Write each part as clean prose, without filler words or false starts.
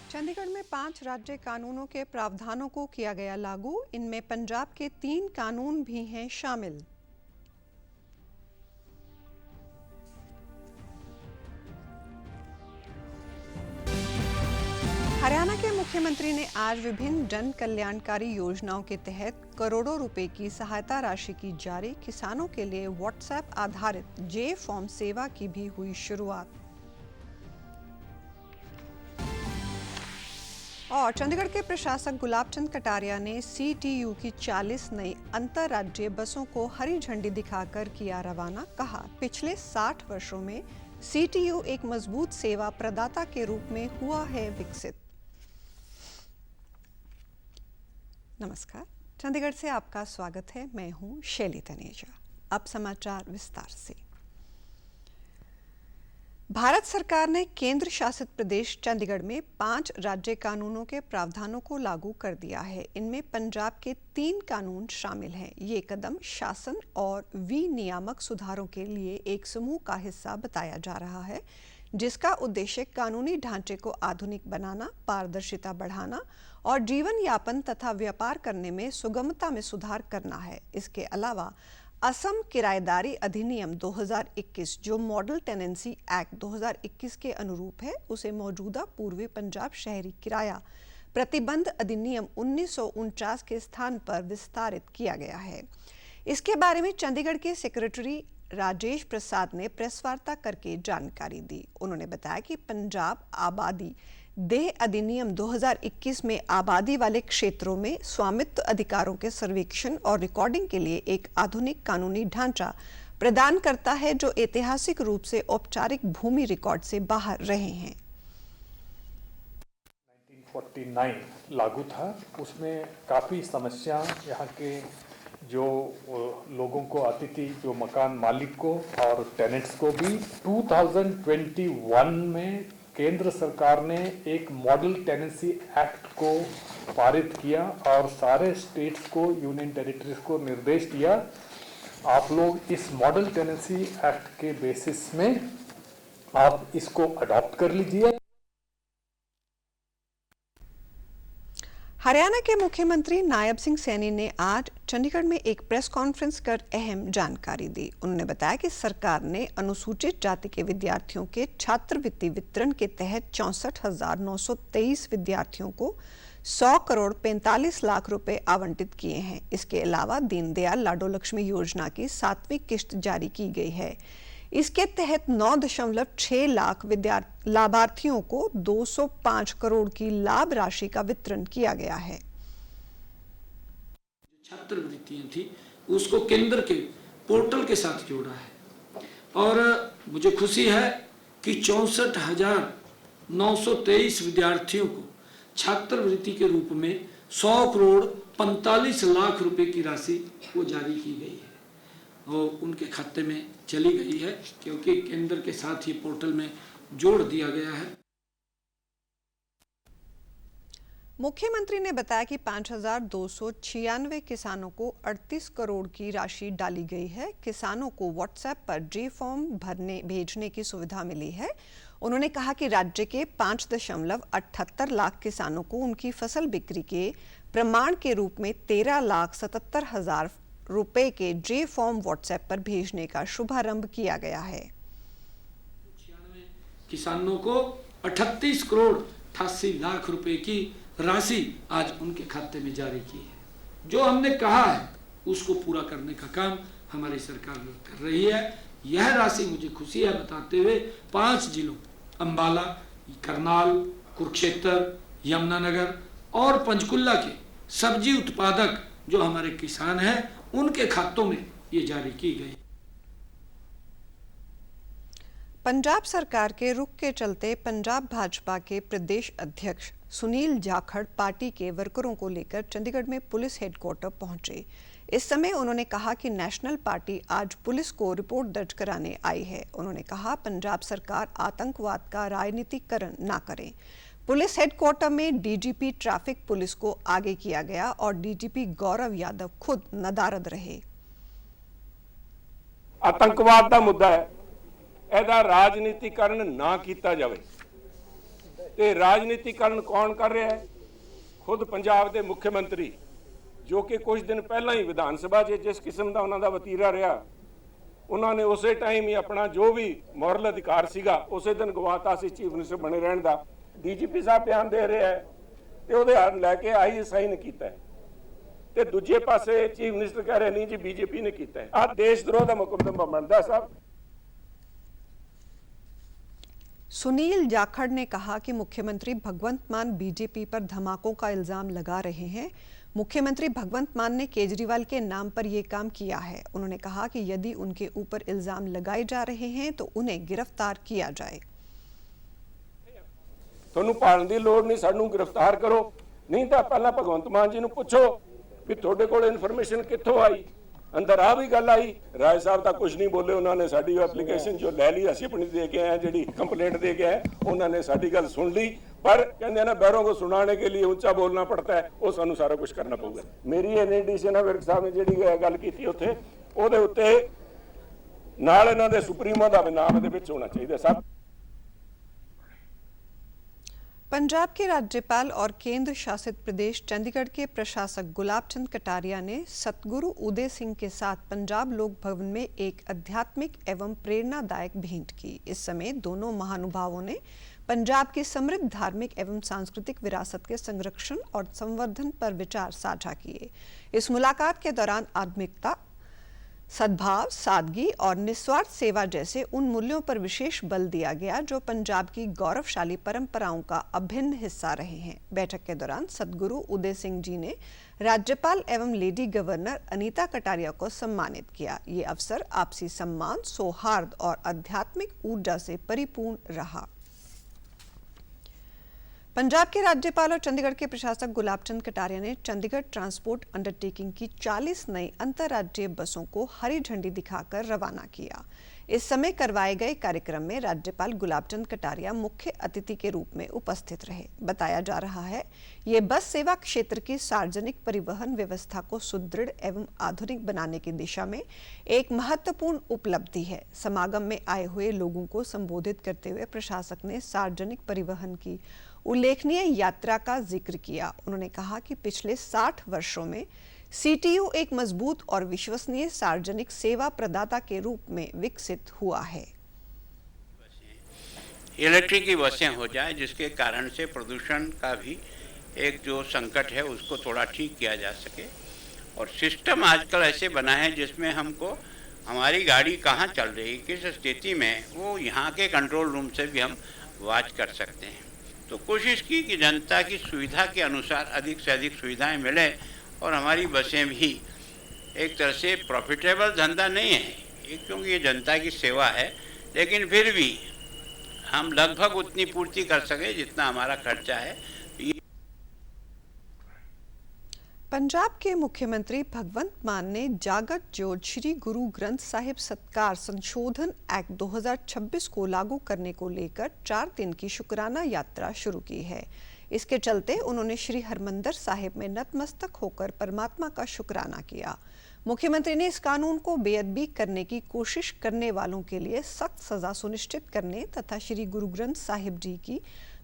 चंडीगढ़ में 5 राज्य कानूनों के प्रावधानों को किया गया लागू। इनमें पंजाब के 3 कानून भी हैं शामिल। हरियाणा के मुख्यमंत्री ने आज विभिन्न जन कल्याणकारी योजनाओं के तहत करोड़ों रुपए की सहायता राशि की जारी। किसानों के लिए व्हाट्सएप आधारित जे फॉर्म सेवा की भी हुई शुरुआत। और चंडीगढ़ के प्रशासक गुलाबचंद कटारिया ने CTU की 40 नई अंतर्राज्यीय बसों को हरी झंडी दिखाकर किया रवाना। कहा, पिछले 60 वर्षों में CTU एक मजबूत सेवा प्रदाता के रूप में हुआ है विकसित। नमस्कार, चंडीगढ़ से आपका स्वागत है। मैं हूं शैली तनेजा। अब समाचार विस्तार से। भारत सरकार ने केंद्र शासित प्रदेश चंडीगढ़ में 5 राज्य कानूनों के प्रावधानों को लागू कर दिया है। इनमें पंजाब के 3 कानून शामिल हैं। ये कदम शासन और विनियामक सुधारों के लिए एक समूह का हिस्सा बताया जा रहा है, जिसका उद्देश्य कानूनी ढांचे को आधुनिक बनाना, पारदर्शिता बढ़ाना और जीवन यापन तथा व्यापार करने में सुगमता में सुधार करना है। इसके अलावा असम किराएदारी अधिनियम 2021, जो मॉडल टेनेंसी एक्ट 2021 के अनुरूप है, उसे मौजूदा पूर्वी पंजाब शहरी किराया प्रतिबंध अधिनियम 1949 के स्थान पर विस्तारित किया गया है। इसके बारे में चंडीगढ़ के सेक्रेटरी राजेश प्रसाद ने प्रेस वार्ता करके जानकारी दी। उन्होंने बताया कि पंजाब आबादी देह अधिनियम 2021 में आबादी वाले क्षेत्रों में स्वामित्व अधिकारों के सर्वेक्षण और रिकॉर्डिंग के लिए एक आधुनिक कानूनी ढांचा प्रदान करता है, जो ऐतिहासिक रूप से औपचारिक भूमि रिकॉर्ड से बाहर रहे हैं। 1949 लागू था। उसमें काफ़ी समस्या यहाँ के जो लोगों को आती थी, जो मकान मालिक को और टेनेंट्स को भी। 2021 में केंद्र सरकार ने एक मॉडल टेनेंसी एक्ट को पारित किया और सारे स्टेट्स को, यूनियन टेरिटरीज को निर्देश दिया, आप लोग इस मॉडल टेनेंसी एक्ट के बेसिस में आप इसको अडॉप्ट कर लीजिए। हरियाणा के मुख्यमंत्री नायब सिंह सैनी ने आज चंडीगढ़ में एक प्रेस कॉन्फ्रेंस कर अहम जानकारी दी। उन्होंने बताया कि सरकार ने अनुसूचित जाति के विद्यार्थियों के छात्रवृत्ति वितरण के तहत 64,923 विद्यार्थियों को 100 करोड़ 45 लाख रुपए आवंटित किए हैं। इसके अलावा दीनदयाल लाडो लक्ष्मी योजना की 7वीं किश्त जारी की गई है। इसके तहत 9.6 लाख लाभार्थियों को 205 करोड़ की लाभ राशि का वितरण किया गया है। छात्रवृत्तियां थी, उसको केंद्र के पोर्टल के साथ जोड़ा है और मुझे खुशी है कि 64,923 विद्यार्थियों को छात्रवृत्ति के रूप में 100 करोड़ 45 लाख रुपए की राशि वो जारी की गई है और उनके खाते में चली गई है, क्योंकि केंद्र के साथ ही पोर्टल में जोड़ दिया गया है। मुख्यमंत्री ने बताया कि 5,296 किसानों को 38 करोड़ की राशि डाली गई है। किसानों को व्हाट्सएप पर जी फॉर्म भेजने की सुविधा मिली है। उन्होंने कहा कि राज्य के 5.78 लाख किसानों को उनकी फसल बिक्री के प्रमाण के रूप में 13,77,000 रुपए के जे फॉर्म व्हाट्सएप पर भेजने का शुभारंभ किया गया है। किसानों को 38 करोड़ 88 लाख रुपए की राशि आज उनके खाते में जारी की है। जो हमने कहा है उसको पूरा करने का काम हमारी सरकार कर रही है। यह राशि मुझे खुशी है बताते हुए 5 जिलों अंबाला, करनाल, कुरुक्षेत्र, यमुनानगर और पंचकुला के सब्जी उत्पादक जो हमारे किसान हैं उनके खातों में ये जारी की गई। पंजाब सरकार के रुख के चलते पंजाब भाजपा के प्रदेश अध्यक्ष सुनील जाखड़ पार्टी के वर्करों को लेकर चंडीगढ़ में पुलिस हेडक्वार्टर पहुंचे। इस समय उन्होंने कहा कि नेशनल पार्टी आज पुलिस को रिपोर्ट दर्ज कराने आई है। उन्होंने कहा पंजाब सरकार आतंकवाद का राजनीतिकरण ना करे। पुलिस हेडक्वार्टर में डीजीपी ट्रैफिक पुलिस को आगे किया गया और डीजीपी गौरव यादव खुद नदारद रहे। आतंकवाद का मुद्दा है, ਇਹਦਾ ਰਾਜਨੀਤੀਕਰਨ ਨਾ ਕੀਤਾ ਜਾਵੇ ਤੇ ਰਾਜਨੀਤੀਕਰਨ ਕੌਣ ਕਰ ਰਿਹਾ ਹੈ? ਖੁਦ ਪੰਜਾਬ ਦੇ ਮੁੱਖ ਮੰਤਰੀ, ਜੋ ਕਿ ਕੁਝ ਦਿਨ ਪਹਿਲਾਂ ਹੀ ਵਿਧਾਨ ਸਭਾ 'ਚ ਜਿਸ ਕਿਸਮ ਦਾ ਉਹਨਾਂ ਦਾ ਵਤੀਰਾ ਰਿਹਾ, ਉਹਨਾਂ ਨੇ ਉਸੇ ਟਾਈਮ ਹੀ ਆਪਣਾ ਜੋ ਵੀ ਮੋਰਲ ਅਧਿਕਾਰ ਸੀਗਾ ਉਸੇ ਦਿਨ ਗਵਾਤਾ ਸੀ ਚੀਫ ਮਿਨਿਸਟਰ ਬਣੇ ਰਹਿਣ ਦਾ। ਡੀਜੀਪੀ ਸਾਹਿਬ ਬਿਆਨ ਦੇ ਰਹੇ ਹੈ ਤੇ ਉਹਦੇ ਹੱਥ ਲੈ ਕੇ ਆਈ ਸਾਈਨ ਕੀਤਾ ਹੈ ਤੇ ਦੂਜੇ ਪਾਸੇ ਚੀਫ ਮਿਨਿਸਟਰ ਕਹਿ ਰਹੇ ਨਹੀਂ ਜੀ ਬੀਜੇਪੀ ਨੇ ਕੀਤਾ ਹੈ। ਆਹ ਦੇਸ਼ ਦਰੋਹ ਦਾ ਮੁਕੱਦਮਾ ਬਣਦਾ ਸਾਹਿਬ। सुनील जाखड़ ने कहा कि मुख्यमंत्री भगवंत मान बीजेपी पर धमाकों का इल्जाम लगा रहे हैं। मुख्यमंत्री भगवंत मान ने केजरीवाल के नाम पर यह काम किया है। उन्होंने कहा कि यदि उनके ऊपर इल्जाम लगाए जा रहे हैं तो उन्हें गिरफ्तार किया जाए। ਤੁਹਾਨੂੰ ਭਾਲਣ ਦੀ ਲੋੜ ਨਹੀਂ, ਸਾਨੂੰ ਗ੍ਰਿਫਤਾਰ ਕਰੋ, ਨਹੀਂ ਤਾਂ ਪਹਿਲਾਂ ਭਗਵੰਤ ਮਾਨ ਜੀ ਨੂੰ ਪੁੱਛੋ ਵੀ ਤੁਹਾਡੇ ਕੋਲ ਇਨਫੋਰਮੇਸ਼ਨ ਕਿੱਥੋਂ ਆਈ। ਅੰਦਰ ਆ ਵੀ ਗੱਲ ਆਈ, ਰਾਜ ਸਾਹਿਬ ਤਾਂ ਕੁਝ ਨਹੀਂ ਬੋਲੇ, ਉਹਨਾਂ ਨੇ ਸਾਡੀ ਐਪਲੀਕੇਸ਼ਨ ਜੋ ਲੈ ਲਈ, ਅਸੀਂ ਆਪਣੀ ਦੇ ਕੇ ਆਏ, ਜਿਹੜੀ ਕੰਪਲੇਂਟ ਦੇ ਕੇ ਆਏ, ਉਹਨਾਂ ਨੇ ਸਾਡੀ ਗੱਲ ਸੁਣ ਲਈ, पर कहते हैं ना बैरों को सुनाने के लिए ऊंचा बोलना पड़ता है, वो सानू सारा कुछ करना पड़ेगा। मेरी एनडीसी ना विर्क साहब ने जी गल की उत्थे ਉਹਦੇ ਉੱਤੇ ਨਾਲ ਇਹਨਾਂ ਦੇ ਸੁਪਰੀਮੋ ਦਾ ਵੀ ਨਾਮ ਇਹਦੇ ਵਿੱਚ ਹੋਣਾ ਚਾਹੀਦਾ ਸਭ। पंजाब के राज्यपाल और केंद्र शासित प्रदेश चंडीगढ़ के प्रशासक गुलाब चंद कटारिया ने सतगुरु उदय सिंह के साथ पंजाब लोक भवन में एक आध्यात्मिक एवं प्रेरणादायक भेंट की। इस समय दोनों महानुभावों ने पंजाब की समृद्ध धार्मिक एवं सांस्कृतिक विरासत के संरक्षण और संवर्धन पर विचार साझा किए। इस मुलाकात के दौरान आध्यात्मिकता, सद्भाव, सादगी और निस्वार्थ सेवा जैसे उन मूल्यों पर विशेष बल दिया गया जो पंजाब की गौरवशाली परंपराओं का अभिन्न हिस्सा रहे हैं। बैठक के दौरान सतगुरु उदय सिंह जी ने राज्यपाल एवं लेडी गवर्नर अनीता कटारिया को सम्मानित किया। ये अवसर आपसी सम्मान, सौहार्द और आध्यात्मिक ऊर्जा से परिपूर्ण रहा। पंजाब के राज्यपाल और चंडीगढ़ के प्रशासक गुलाब चंद कटारिया ने चंडीगढ़ ट्रांसपोर्ट अंडरटेकिंग की 40 नई अंतर्राज्यीय बसों को हरी झंडी दिखाकर रवाना किया। इस समय करवाए गए कार्यक्रम में राज्यपाल गुलाब चंद कटारिया मुख्य अतिथि के रूप में उपस्थित रहे। बताया जा रहा है ये बस सेवा क्षेत्र की सार्वजनिक परिवहन व्यवस्था को सुदृढ़ एवं आधुनिक बनाने की दिशा में एक महत्वपूर्ण उपलब्धि है। समागम में आए हुए लोगों को संबोधित करते हुए प्रशासक ने सार्वजनिक परिवहन की उल्लेखनीय यात्रा का जिक्र किया। उन्होंने कहा कि पिछले 60 वर्षों में सीटीयू एक मजबूत और विश्वसनीय सार्वजनिक सेवा प्रदाता के रूप में विकसित हुआ है। इलेक्ट्रिक की बसें हो जाए जिसके कारण से प्रदूषण का भी एक जो संकट है उसको थोड़ा ठीक किया जा सके। और सिस्टम आजकल ऐसे बना है जिसमें हमको हमारी गाड़ी कहाँ चल रही, किस स्थिति में, वो यहाँ के कंट्रोल रूम से भी हम वॉच कर सकते हैं। तो कोशिश की कि जनता की सुविधा के अनुसार अधिक से अधिक सुविधाएं मिले और हमारी बसें भी एक तरह से प्रॉफिटेबल धंधा नहीं है ये, क्योंकि ये जनता की सेवा है, लेकिन फिर भी हम लगभग उतनी पूर्ति कर सके जितना हमारा खर्चा है। पंजाब के मुख्यमंत्री भगवंत मान ने जागत जोत श्री गुरु ग्रंथ साहिब सत्कार संशोधन एक्ट 2026 को लागू करने को लेकर 4 दिन की शुक्राना यात्रा शुरू की है। इसके चलते उन्होंने श्री हरमंदिर साहिब में नतमस्तक होकर परमात्मा का शुक्राना किया। मुख्यमंत्री ने इस कानून को बेअदबी करने की कोशिश करने वालों के लिए सख्त सजा सुनिश्चित करने तथा श्री गुरु ग्रंथ साहिब जी की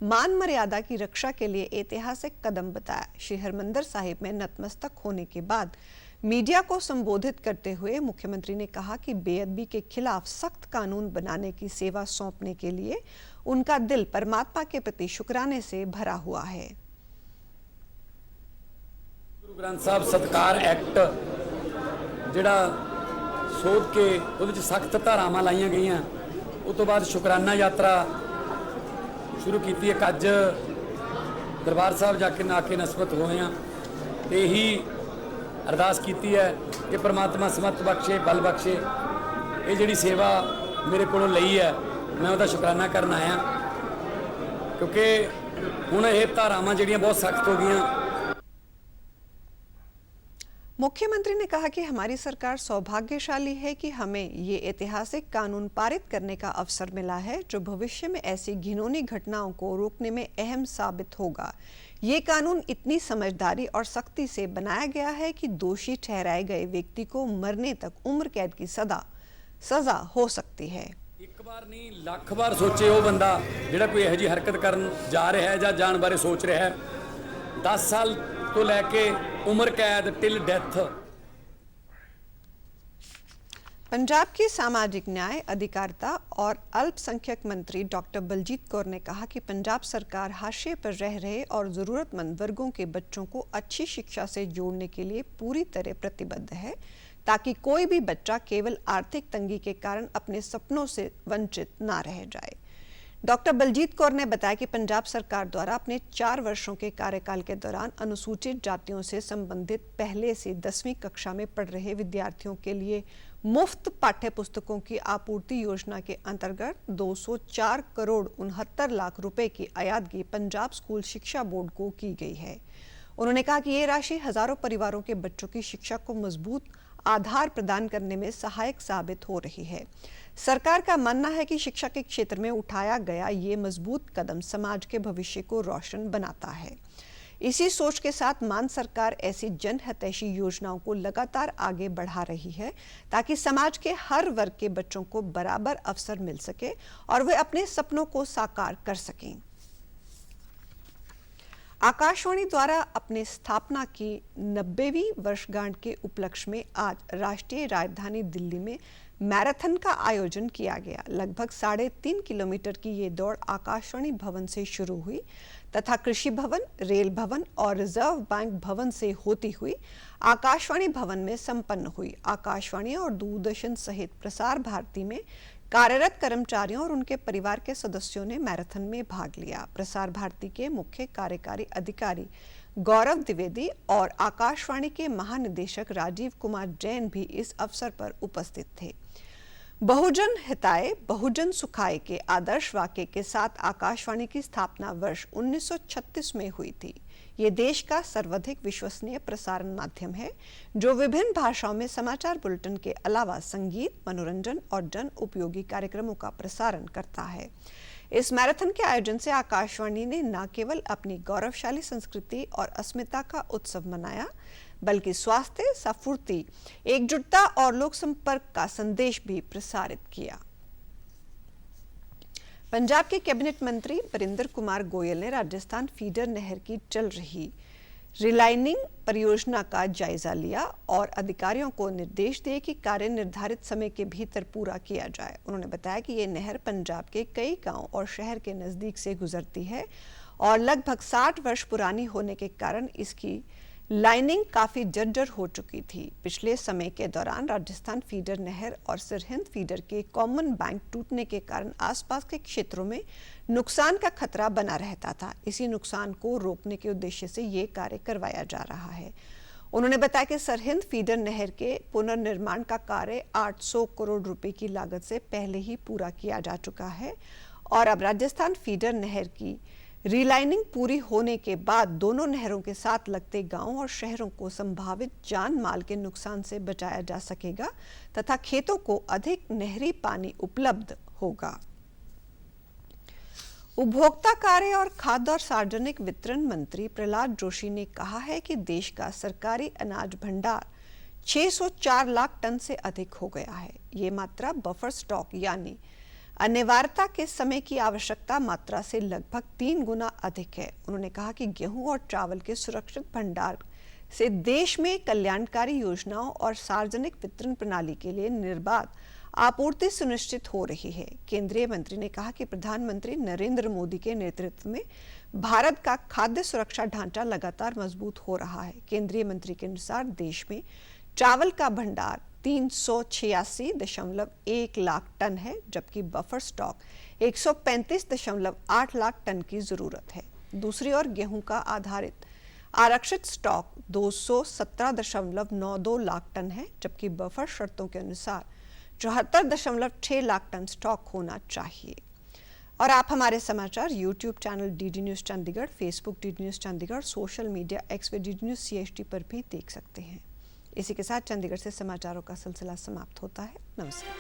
मान मर्यादा की रक्षा के लिए ऐतिहासिक कदम बताया। श्री हरमंदिर साहिब में नतमस्तक होने के बाद मीडिया को संबोधित करते हुए मुख्यमंत्री ने कहा कि बेअदबी के खिलाफ सख्त कानून बनाने की सेवा सौंपने के लिए उनका दिल परमात्मा के प्रति शुक्राने से भरा हुआ है। गुरु ग्रंथ साहब सत्कार एक्ट जिहड़ा सोध के उहदे सख्त धारावां लाइयां गईयां, उस तो बाद शुकराना यात्रा शुरू की है। अज दरबार साहब जाके नाके नस्बत होए हैं, यही अरदास की है कि परमात्मा समर्थ बख्शे, बल बख्शे। ये जिहड़ी सेवा मेरे कोलों लई है मैं उसका शुकराना करन आया, क्योंकि हुण ये धारावां जिहड़ियां बहुत सख्त हो गईयां। मुख्यमंत्री ने कहा कि हमारी सरकार सौभाग्यशाली है कि हमें ये ऐतिहासिक कानून पारित करने का अवसर मिला है जो भविष्य में ऐसी घिनौनी घटनाओं को रोकने में अहम साबित होगा। ये कानून इतनी समझदारी और सख्ती से बनाया गया है कि दोषी ठहराए गए व्यक्ति को मरने तक उम्र कैद की सजा हो सकती है। एक बार नहीं ਲੱਖ ਵਾਰ सोचे वो बंदा ਜਿਹੜਾ कोई ਇਹੋ ਜਿਹੀ हरकत ਕਰਨ ਜਾ ਰਿਹਾ ਹੈ ਜਾਂ ਜਾਣ ਬਾਰੇ सोच ਰਿਹਾ है 10 साल तो लैके उम्र कैद टिल डेथ। पंजाब की सामाजिक न्याय, अधिकारिता और अल्पसंख्यक मंत्री डॉक्टर बलजीत कौर ने कहा कि पंजाब सरकार हाशिए पर रह रहे और ज़रूरतमंद वर्गों के बच्चों को अच्छी शिक्षा से जोड़ने के लिए पूरी तरह प्रतिबद्ध है ताकि कोई भी बच्चा केवल आर्थिक तंगी के कारण अपने सपनों से वंचित ना रह जाए। डॉक्टर बलजीत कौर ने बताया कि पंजाब सरकार द्वारा अपने 4 वर्षों के कार्यकाल के दौरान अनुसूचित जातियों से संबंधित पहले से 10वीं कक्षा में पढ़ रहे विद्यार्थियों के लिए मुफ्त पाठ्य पुस्तकों की आपूर्ति योजना के अंतर्गत 204 करोड़ 69 लाख रुपए की अयादगी पंजाब स्कूल शिक्षा बोर्ड को की गई है। उन्होंने कहा कि ये राशि हजारों परिवारों के बच्चों की शिक्षा को मजबूत आधार प्रदान करने में सहायक साबित हो रही है। सरकार का मानना है कि शिक्षा के क्षेत्र में उठाया गया ये मजबूत कदम समाज के भविष्य को रोशन बनाता है। इसी सोच के साथ मान सरकार ऐसी जनहितैषी योजनाओं को लगातार आगे बढ़ा रही है ताकि समाज के हर वर्ग के बच्चों को बराबर अवसर मिल सके और वे अपने सपनों को साकार कर सकें। आकाशवाणी द्वारा अपने स्थापना की 90वीं वर्षगांठ के उपलक्ष्य में आज राष्ट्रीय राजधानी दिल्ली में मैराथन का आयोजन किया गया। लगभग 3.5 किलोमीटर की ये दौड़ आकाशवाणी भवन से शुरू हुई तथा कृषि भवन, रेल भवन और रिजर्व बैंक भवन से होती हुई आकाशवाणी भवन में संपन्न हुई। आकाशवाणी और दूरदर्शन सहित प्रसार भारती में कार्यरत कर्मचारियों और उनके परिवार के सदस्यों ने मैराथन में भाग लिया। प्रसार भारती के मुख्य कार्यकारी अधिकारी गौरव द्विवेदी और आकाशवाणी के महानिदेशक राजीव कुमार जैन भी इस अवसर पर उपस्थित थे। बहुजन हिताय बहुजन सुखाय के आदर्श वाक्य के साथ आकाशवाणी की स्थापना वर्ष 1936 में हुई थी। ये देश का सर्वाधिक विश्वसनीय प्रसारण माध्यम है जो विभिन्न भाषाओं में समाचार बुलेटिन के अलावा संगीत, मनोरंजन और जन उपयोगी कार्यक्रमों का प्रसारण करता है। इस मैराथन के आयोजन से आकाशवाणी ने न केवल अपनी गौरवशाली संस्कृति और अस्मिता का उत्सव मनाया बल्कि स्वास्थ्य, स्फूर्ति, एकजुटता और लोक संपर्क का संदेश भी प्रसारित किया। पंजाब के कैबिनेट मंत्री वरिंदर कुमार गोयल ने राजस्थान फीडर नहर की चल रही रिलाइनिंग परियोजना का जायजा लिया और अधिकारियों को निर्देश दिए कि कार्य निर्धारित समय के भीतर पूरा किया जाए। उन्होंने बताया कि ये नहर पंजाब के कई गांव और शहर के नजदीक से गुजरती है और लगभग 60 वर्ष पुरानी होने के कारण इसकी लाइनिंग काफी जर्जर हो चुकी थी। पिछले समय के दौरान राजस्थान फीडर नहर और सरहिंद फीडर के कॉमन बैंक टूटने के कारण आसपास के क्षेत्रों में नुकसान का खतरा बना रहता था। इसी नुकसान को रोकने के उद्देश्य से ये कार्य करवाया जा रहा है। उन्होंने बताया कि सरहिंद फीडर नहर के पुनर्निर्माण का कार्य 800 करोड़ रुपए की लागत से पहले ही पूरा किया जा चुका है और अब राजस्थान फीडर नहर की रीलाइनिंग पूरी होने के बाद दोनों नहरों के साथ लगते गांवों और शहरों को संभावित जान माल के नुकसान से बचाया जा सकेगा तथा खेतों को अधिक नहरी पानी उपलब्ध होगा। उपभोक्ता कार्य और खाद्य और सार्वजनिक वितरण मंत्री प्रहलाद जोशी ने कहा है कि देश का सरकारी अनाज भंडार 604 लाख टन से अधिक हो गया है। ये मात्रा बफर स्टॉक यानी अनिवार्यता के समय की आवश्यकता मात्रा से लगभग 3 गुना अधिक है। उन्होंने कहा कि गेहूं और चावल के सुरक्षित भंडार से देश में कल्याणकारी योजनाओं और सार्वजनिक वितरण प्रणाली के लिए निर्बाध आपूर्ति सुनिश्चित हो रही है। केंद्रीय मंत्री ने कहा कि प्रधानमंत्री नरेंद्र मोदी के नेतृत्व में भारत का खाद्य सुरक्षा ढांचा लगातार मजबूत हो रहा है। केंद्रीय मंत्री के अनुसार देश में चावल का भंडार 386.1 लाख टन है जबकि बफर स्टॉक 135.8 लाख टन की जरूरत है। दूसरी ओर गेहूं का आरक्षित स्टॉक 217.92 लाख टन है जबकि बफर शर्तों के अनुसार 74.6 लाख टन स्टॉक होना चाहिए। और आप हमारे समाचार YouTube channel DD News Chandigarh, Facebook DD News Chandigarh, social media X वे डीडी न्यूज CHD पर भी देख सकते हैं। इसी के साथ चंडीगढ़ से समाचारों का सिलसिला समाप्त होता है। नमस्कार।